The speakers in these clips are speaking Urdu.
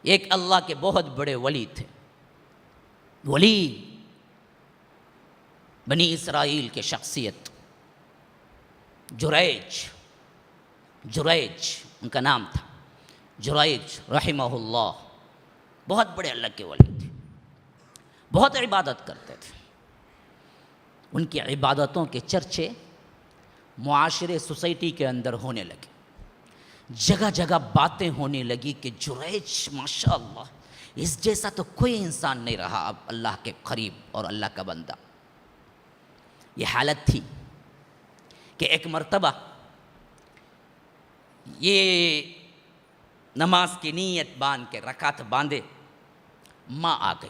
ایک اللہ کے بہت بڑے ولی تھے، ولی بنی اسرائیل کے شخصیت، جریج ان کا نام تھا، جریج رحمہ اللہ، بہت بڑے اللہ کے ولی تھے، بہت عبادت کرتے تھے۔ ان کی عبادتوں کے چرچے معاشرے سوسائٹی کے اندر ہونے لگے، جگہ جگہ باتیں ہونے لگی کہ جریج ماشاء اللہ اس جیسا تو کوئی انسان نہیں رہا اب اللہ کے قریب اور اللہ کا بندہ۔ یہ حالت تھی کہ ایک مرتبہ یہ نماز کی نیت باندھ کے رکعت باندھے، ماں آ گئی۔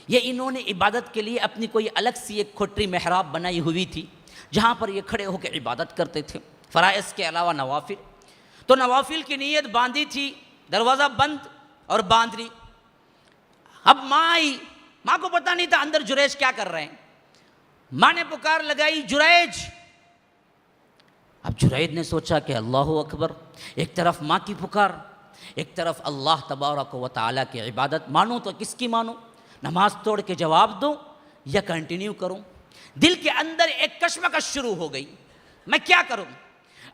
یہ انہوں نے عبادت کے لیے اپنی کوئی الگ سی ایک کھوٹری محراب بنائی ہوئی تھی جہاں پر یہ کھڑے ہو کے عبادت کرتے تھے، فرائض کے علاوہ نوافل۔ تو نوافل کی نیت باندھی تھی، دروازہ بند اور باندھ لی۔ اب ماں آئی، ماں کو پتہ نہیں تھا اندر جریج کیا کر رہے ہیں۔ ماں نے پکار لگائی، جریج۔ اب جریج نے سوچا کہ اللہ اکبر، ایک طرف ماں کی پکار، ایک طرف اللہ تبارک و تعالیٰ کی عبادت، مانوں تو کس کی مانوں؟ نماز توڑ کے جواب دوں یا کنٹینیو کروں؟ دل کے اندر ایک کشمکش شروع ہو گئی، میں کیا کروں؟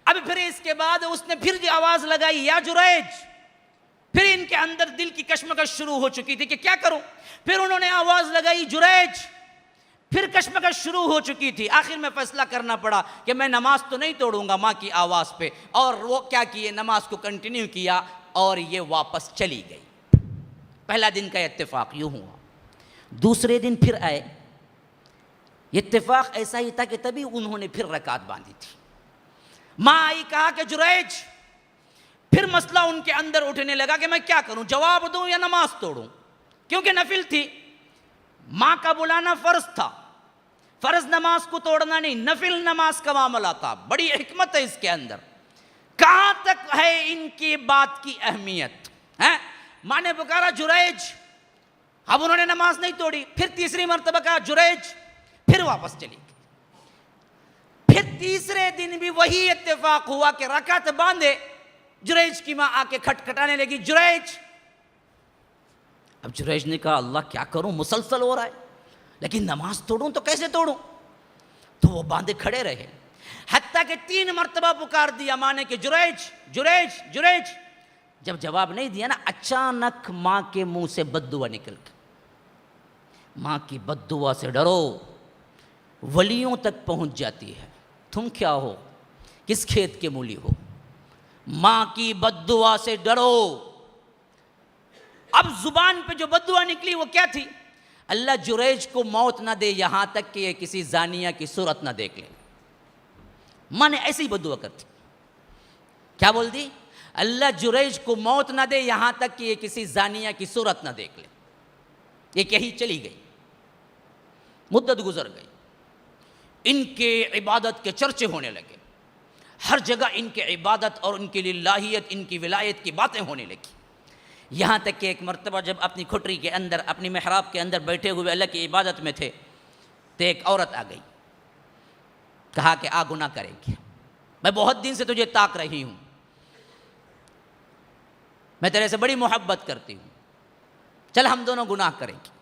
اب پھر اس کے بعد اس نے پھر جو آواز لگائی، یا جریج، پھر ان کے اندر دل کی کشمکش شروع ہو چکی تھی کہ کیا کروں؟ پھر انہوں نے آواز لگائی، جریج، پھر کشمکش شروع ہو چکی تھی۔ آخر میں فیصلہ کرنا پڑا کہ میں نماز تو نہیں توڑوں گا ماں کی آواز پہ، اور وہ کیا کیے، نماز کو کنٹینیو کیا اور یہ واپس چلی گئی۔ پہلا دن کا اتفاق یوں ہوا۔ دوسرے دن پھر آئے، اتفاق ایسا ہی تھا کہ تبھی انہوں نے پھر رکعت باندھی تھی۔ ماں آئی، کہا کہ جریج، پھر مسئلہ ان کے اندر اٹھنے لگا کہ میں کیا کروں، جواب دوں یا نماز توڑوں؟ کیونکہ نفل تھی، ماں کا بلانا فرض تھا، فرض نماز کو توڑنا نہیں، نفل نماز کا معاملہ تھا۔ بڑی حکمت ہے اس کے اندر، کہاں تک ہے ان کی بات کی اہمیت ہے۔ ماں نے پکارا، جریج، اب انہوں نے نماز نہیں توڑی، پھر تیسری مرتبہ کہا، جریج، پھر واپس چلی گئی۔ پھر تیسرے دن بھی وہی اتفاق ہوا کہ رکعت باندھے، جریج کی ماں آ کے کھٹکھٹانے لگی، جریج۔ اب جریج نے کہا، اللہ کیا کروں، مسلسل ہو رہا ہے، لیکن نماز توڑوں تو کیسے توڑوں؟ تو وہ باندھے کھڑے رہے، حتیٰ کہ 3 مرتبہ پکار دیا ماں نے کہ جریج، جریج، جریج۔ جب جواب نہیں دیا نا، اچانک ماں کے منہ سے بد دعا نکل گئی۔ ماں کی بد دعا سے ڈرو، ولیوں تک پہنچ جاتی ہے۔ تم کیا ہو، کس کھیت کے مولی ہو؟ ماں کی بد دعا سے ڈرو۔ اب زبان پہ جو بد دعا نکلی وہ کیا تھی؟ اللہ جریج کو موت نہ دے یہاں تک کہ یہ کسی زانیہ کی صورت نہ دیکھ لے۔ ماں نے ایسی بد دعا کرتی، کیا بول دی؟ اللہ جریج کو موت نہ دے یہاں تک کہ یہ کسی زانیہ کی صورت نہ دیکھ لے۔ یہ کہیں چلی گئی، مدت گزر گئی، ان کے عبادت کے چرچے ہونے لگے، ہر جگہ ان کے عبادت اور ان کی للہیت، ان کی ولایت کی باتیں ہونے لگی۔ یہاں تک کہ ایک مرتبہ جب اپنی کھٹری کے اندر، اپنی محراب کے اندر بیٹھے ہوئے اللہ کی عبادت میں تھے تو ایک عورت آ گئی، کہا کہ آ گناہ کریں گے، میں بہت دن سے تجھے تاک رہی ہوں، میں تیرے سے بڑی محبت کرتی ہوں، چل ہم دونوں گناہ کریں گے۔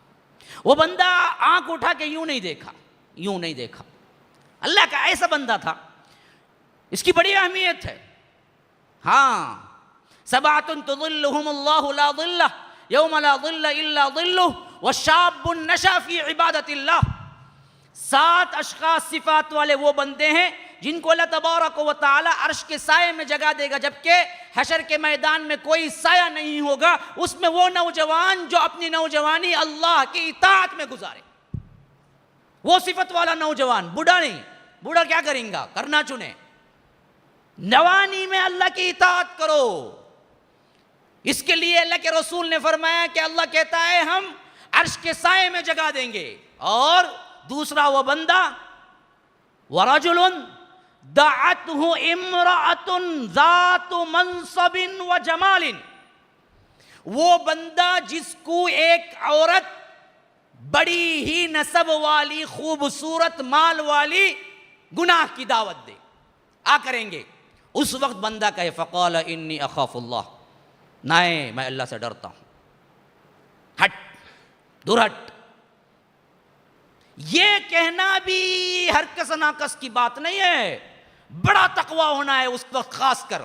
وہ بندہ آنکھ اٹھا کے یوں نہیں دیکھا، اللہ کا ایسا بندہ تھا، اس کی بڑی اہمیت ہے۔ ہاں، سبعۃ تظلهم اللہ لا ظلہ یوم لا ظل الا ظلہ وشاب نشا فی عبادت اللہ۔ 7 اشخاص صفات والے وہ بندے ہیں جن کو اللہ تبارک و تعالی عرش کے سائے میں جگہ دے گا، جبکہ حشر کے میدان میں کوئی سایہ نہیں ہوگا۔ اس میں وہ نوجوان جو اپنی نوجوانی اللہ کی اطاعت میں گزارے، وہ صفت والا نوجوان، بوڑھا نہیں، بوڑھا کیا کریں گا، کرنا چنے، جوانی میں اللہ کی اطاعت کرو۔ اس کے لیے اللہ کے رسول نے فرمایا کہ اللہ کہتا ہے ہم عرش کے سائے میں جگہ دیں گے۔ اور دوسرا وہ بندہ، وَرَجُلٌ دَعَتْهُ امْرَأَةٌ ذَاتُ مَنْصَبٍ وَجَمَالٍ، وہ بندہ جس کو ایک عورت بڑی ہی نسب والی، خوبصورت مال والی گناہ کی دعوت دے، آ کریں گے، اس وقت بندہ کہے فقال انی اخاف اللہ، نہیں میں اللہ سے ڈرتا ہوں، ہٹ دور ہٹ۔ یہ کہنا بھی ہرکس ناکس کی بات نہیں ہے، بڑا تقوی ہونا ہے اس وقت، خاص کر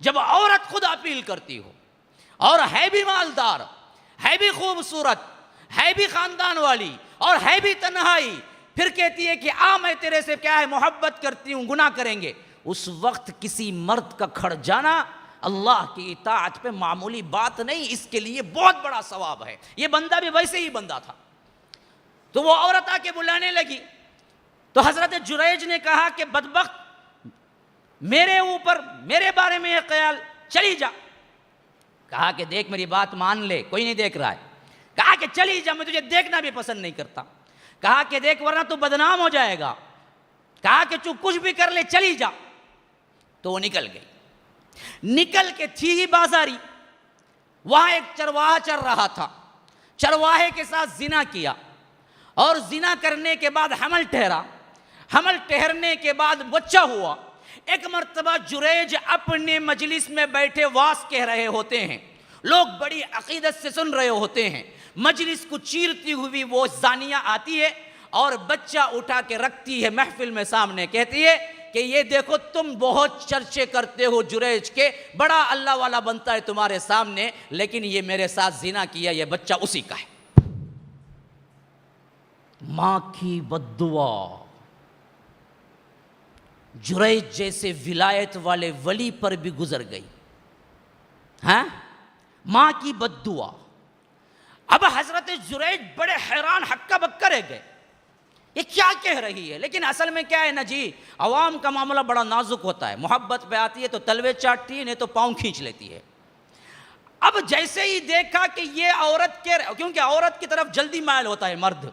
جب عورت خود اپیل کرتی ہو اور ہے بھی مالدار، ہے بھی خوبصورت، ہے بھی خاندان والی، اور ہے بھی تنہائی، پھر کہتی ہے کہ میں تیرے سے کیا ہے محبت کرتی ہوں، گناہ کریں گے۔ اس وقت کسی مرد کا کھڑ جانا اللہ کی اطاعت پہ معمولی بات نہیں، اس کے لیے بہت بڑا ثواب ہے۔ یہ بندہ بھی ویسے ہی بندہ تھا، تو وہ عورت آ کے بلانے لگی، تو حضرت جریج نے کہا کہ بدبخت، میرے اوپر میرے بارے میں یہ خیال، چلی جا۔ کہا کہ دیکھ میری بات مان لے، کوئی نہیں دیکھ رہا ہے۔ کہا کہ چلی جا، میں تجھے دیکھنا بھی پسند نہیں کرتا۔ کہا کہ دیکھ ورنہ تو بدنام ہو جائے گا۔ کہا کہ تو کچھ بھی کر لے، چلی جا۔ تو وہ نکل گئی، نکل کے تھی ہی بازاری، وہاں ایک چرواہا چر رہا تھا، چرواہے کے ساتھ زنا کیا، اور زنا کرنے کے بعد حمل ٹھہرا، حمل ٹھہرنے کے بعد بچہ ہوا۔ ایک مرتبہ جریج اپنے مجلس میں بیٹھے واز کہہ رہے ہوتے ہیں، لوگ بڑی عقیدت سے سن رہے ہوتے ہیں، مجلس کو چیرتی ہوئی وہ زانیہ آتی ہے اور بچہ اٹھا کے رکھتی ہے محفل میں سامنے، کہتی ہے کہ یہ دیکھو تم بہت چرچے کرتے ہو جریج کے، بڑا اللہ والا بنتا ہے تمہارے سامنے، لیکن یہ میرے ساتھ زنا کیا، یہ بچہ اسی کا ہے۔ ماں کی بددعا جریج جیسے ولایت والے ولی پر بھی گزر گئی، ہاں، ماں کی بددعا۔ اب حضرت جریج بڑے حیران ہکا بکا رہ گئے، یہ کیا کہہ رہی ہے؟ لیکن اصل میں کیا ہے نا جی، عوام کا معاملہ بڑا نازک ہوتا ہے، محبت پہ آتی ہے تو تلوے چاٹتی ہے، نہیں تو پاؤں کھینچ لیتی ہے۔ اب جیسے ہی دیکھا کہ یہ عورت کے، کیونکہ عورت کی طرف جلدی مائل ہوتا ہے مرد،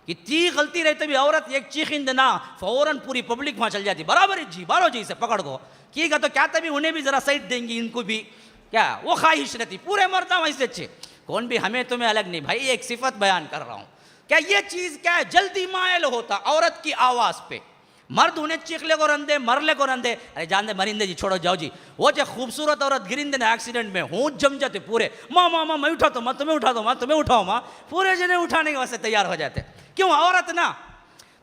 اتنی غلطی رہتے بھی عورت ایک چیخند نہ، فوراً پوری پبلک وہاں چل جاتی، برابر جی بارو جی سے پکڑ کو کی گا، تو کیا تبھی انہیں بھی ذرا سائٹ دیں گی، ان کو بھی کیا وہ خواہش رہتی، پورے مردہ وہیں سے اچھے، کون بھی ہمیں تمہیں الگ نہیں بھائی، ایک صفت بیان کر رہا ہوں۔ کیا یہ چیز کیا ہے؟ جلدی مائل ہوتا عورت کی آواز پہ، مرد انہیں چیخ لے کو رندے، مر لے کو رندے، ارے جان دے مرندے جی چھوڑو جاؤ جی، وہ جو خوبصورت عورت گرندے نے ایکسیڈنٹ میں ہوں جم جاتے پورے، ماں ماں ماں میں اٹھاتا ہوں، ماں تمہیں اٹھا دو، ماں تمہیں اٹھاؤ، ماں پورے جنے اٹھانے کے واسطے تیار ہو جاتے، کیوں؟ عورت نا،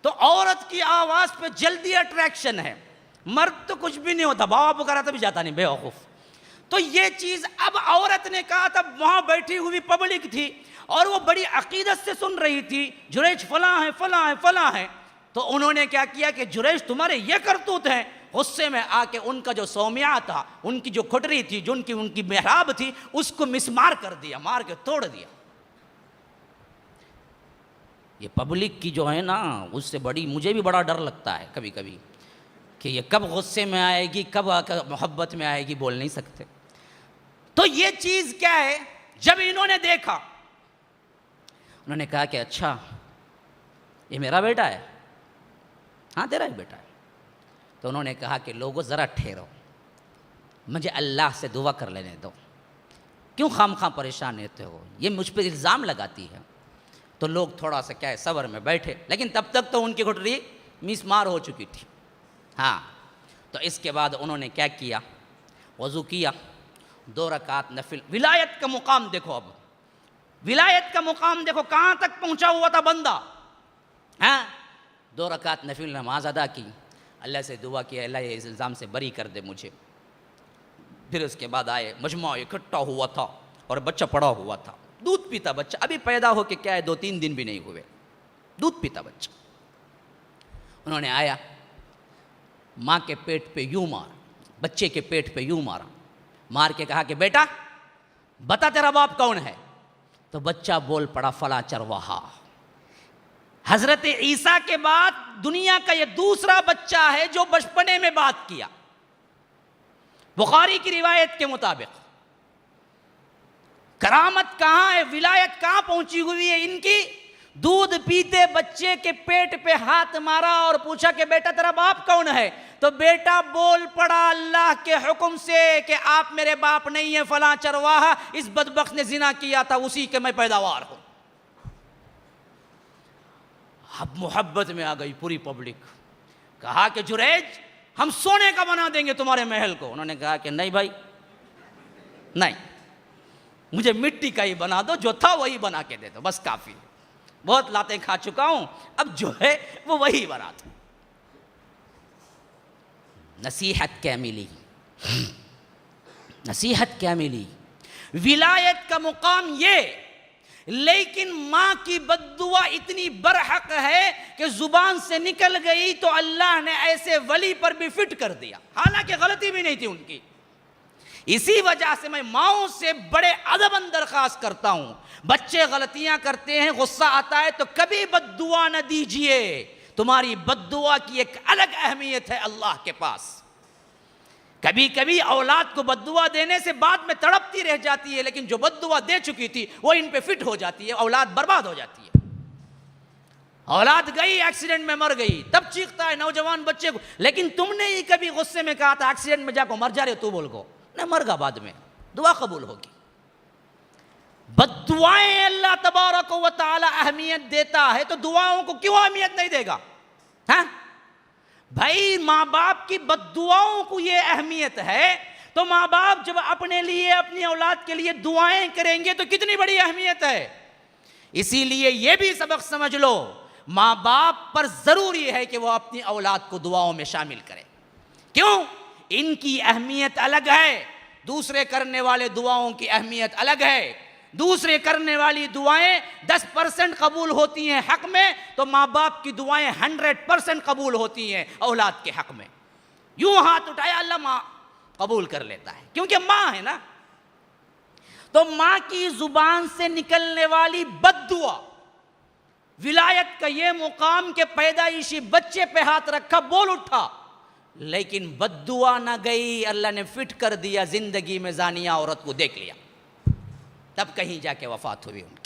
تو عورت کی آواز پہ جلدی اٹریکشن ہے، مرد تو کچھ بھی نہیں ہوتا، باوا پکارا تو بھی جاتا نہیں، بے وقوف۔ تو یہ چیز اب عورت نے کہا تھا، وہاں بیٹھی ہوئی پبلک تھی اور وہ بڑی عقیدت سے سن رہی تھی، جریج فلاں ہے فلاں ہے فلاں ہے، تو انہوں نے کیا کیا کہ جریج تمہارے یہ کرتوت ہیں، غصے میں آ کے ان کا جو صومعہ تھا، ان کی جو کھٹری تھی، جو ان کی محراب تھی، اس کو مسمار کر دیا، مار کے توڑ دیا۔ یہ پبلک کی جو ہے نا، اس سے بڑی مجھے بھی بڑا ڈر لگتا ہے کبھی کبھی کہ یہ کب غصے میں آئے گی، کب محبت میں آئے گی، بول نہیں سکتے۔ تو یہ چیز کیا ہے، جب انہوں نے دیکھا، انہوں نے کہا کہ اچھا یہ میرا بیٹا ہے، ہاں تیرا ہی بیٹا ہے۔ تو انہوں نے کہا کہ لوگوں ذرا ٹھہرو، مجھے اللہ سے دعا کر لینے دو، کیوں خام خواہ پریشان رہتے ہو، یہ مجھ پہ الزام لگاتی ہے۔ تو لوگ تھوڑا سا کیا ہے صبر میں بیٹھے، لیکن تب تک تو ان کی گھٹری مسمار ہو چکی تھی۔ ہاں، تو اس کے بعد انہوں نے کیا کیا، وضو کیا، 2 رکعت نفل، ولایت کا مقام دیکھو، اب ولایت کا مقام دیکھو کہاں تک پہنچا ہوا تھا بندہ، ہاں، 2 رکعت نفل نماز ادا کی، اللہ سے دعا کی اللہ یہ اس الزام سے بری کر دے مجھے۔ پھر اس کے بعد آئے، مجمع اکٹھا ہوا تھا اور بچہ پڑا ہوا تھا، دودھ پیتا بچہ، ابھی پیدا ہو کے کیا ہے 2-3 دن بھی نہیں ہوئے، دودھ پیتا بچہ۔ انہوں نے آیا، ماں کے پیٹ پہ یوں مارا، بچے کے پیٹ پہ یوں مارا، مار کے کہا کہ بیٹا بتا تیرا باپ کون ہے؟ تو بچہ بول پڑا فلاں چرواہا۔ حضرت عیسیٰ کے بعد دنیا کا یہ دوسرا بچہ ہے جو بچپنے میں بات کیا، بخاری کی روایت کے مطابق۔ کرامت کہاں ہے، ولایت کہاں پہنچی ہوئی ہے ان کی؟ دودھ پیتے بچے کے پیٹ پہ ہاتھ مارا اور پوچھا کہ بیٹا تیرا باپ کون ہے؟ تو بیٹا بول پڑا اللہ کے حکم سے کہ آپ میرے باپ نہیں ہیں، فلاں چرواہا، اس بدبخت نے زنا کیا تھا، اسی کے میں پیداوار ہوں۔ اب محبت میں آ گئی پوری پبلک، کہا کہ جریج ہم سونے کا بنا دیں گے تمہارے محل کو. انہوں نے کہا کہ نہیں بھائی نہیں, مجھے مٹی کا ہی بنا دو, جو تھا وہی بنا کے دے دو, بس کافی ہے. بہت لاتیں کھا چکا ہوں, اب جو ہے وہ وہی بنا دو. نصیحت کیا ملی, نصیحت کیا ملی؟ ولایت کا مقام یہ, لیکن ماں کی بد دعا اتنی برحق ہے کہ زبان سے نکل گئی تو اللہ نے ایسے ولی پر بھی فٹ کر دیا, حالانکہ غلطی بھی نہیں تھی ان کی. اسی وجہ سے میں ماؤں سے بڑے ادب درخواست کرتا ہوں, بچے غلطیاں کرتے ہیں, غصہ آتا ہے تو کبھی بد دعا نہ دیجئے. تمہاری بد دعا کی ایک الگ اہمیت ہے اللہ کے پاس. کبھی کبھی اولاد کو بد دعا دینے سے بعد میں تڑپتی رہ جاتی ہے, لیکن جو بد دعا دے چکی تھی وہ ان پہ فٹ ہو جاتی ہے, اولاد برباد ہو جاتی ہے. اولاد گئی ایکسیڈنٹ میں مر گئی, تب چیختا ہے نوجوان بچے کو, لیکن تم نے ہی کبھی غصے میں کہا تھا ایکسیڈنٹ میں جا کو مر جا رہے تو بول کو نہ, مر گا, بعد میں دعا قبول ہوگی. بد دعائیں اللہ تبارک و تعالی اہمیت دیتا ہے تو دعاؤں کو کیوں اہمیت نہیں دے گا؟ ہاں بھائی, ماں باپ کی بد دعاؤں کو یہ اہمیت ہے تو ماں باپ جب اپنے لیے اپنی اولاد کے لیے دعائیں کریں گے تو کتنی بڑی اہمیت ہے. اسی لیے یہ بھی سبق سمجھ لو, ماں باپ پر ضروری ہے کہ وہ اپنی اولاد کو دعاؤں میں شامل کریں. کیوں؟ ان کی اہمیت الگ ہے, دوسرے کرنے والے دعاؤں کی اہمیت الگ ہے. دوسرے کرنے والی دعائیں 10% قبول ہوتی ہیں حق میں, تو ماں باپ کی دعائیں 100% قبول ہوتی ہیں اولاد کے حق میں. یوں ہاتھ اٹھایا, اللہ ماں قبول کر لیتا ہے کیونکہ ماں ہے نا. تو ماں کی زبان سے نکلنے والی بد دعا, ولایت کا یہ مقام کہ پیدائشی بچے پہ ہاتھ رکھا, بول اٹھا, لیکن بد دعا نہ گئی, اللہ نے فٹ کر دیا, زندگی میں زانیہ عورت کو دیکھ لیا, تب کہیں جا کے وفات ہوئی ان کی.